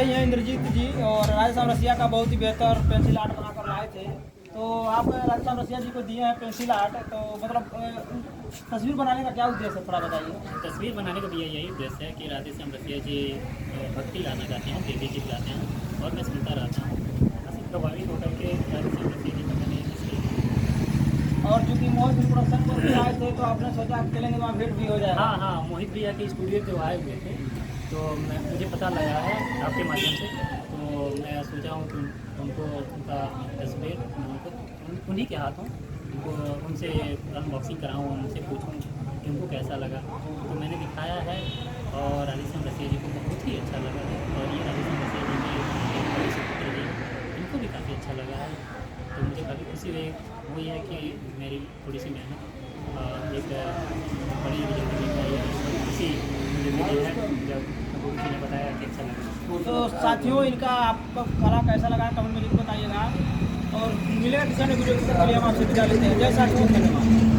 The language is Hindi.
रहे हैं इंद्रजीत जी और राधेश्याम रसिया का बहुत ही बेहतर पेंसिल आर्ट बनाकर लाए थे। तो आप राधेश्याम रसिया जी को दिए हैं पेंसिल आर्ट, तो मतलब तस्वीर बनाने का क्या उद्देश्य है, थोड़ा बताइए। तस्वीर बनाने का भी यही उद्देश्य है कि राधेश्याम रसिया जी भक्ति गाना गाते हैं, देवी गीत गाते हैं और मैं सुनता रहता हूँ। बस प्रभावित होकर के राधेश्याम रसिया जी का मैंने इसलिए। और चूंकि मोहित प्रोडक्शन को भी आए थे तो आपने सोचा आप चलेंगे वहाँ भेंट भी हो जाए। हाँ हाँ, मोहित भैया के स्टूडियो पे आए हुए थे, तो मुझे पता लगा है आपके माध्यम से, तो मैं सोचा हूँ कि उनको उनका तस्वीर उन्हीं के हाथों उनको उनसे अनबॉक्सिंग कराऊँ, उनसे पूछूँ कि उनको कैसा लगा। तो मैंने दिखाया है और राधेश्याम रसिया जी को बहुत ही अच्छा लगा है, और ये राधेश्याम रसिया जी के बड़े सुपुत्र जी इनको भी काफ़ी अच्छा लगा है। तो मुझे काफ़ी खुशी हुई वही है कि मेरी थोड़ी सी मेहनत एक बड़ी रिजल्ट मिल पाई है, खुशी मुझे मिली है जब गुरु जी ने बताया कि अच्छा लगा। तो साथियों, इनका आपका कला कैसा लगा कमेंट में लिख बताइएगा और मिलेगा किसी ने वीडियो के साथ। चलिए हम आपसे विदा लेते हैं। जय साथियों, धन्यवाद।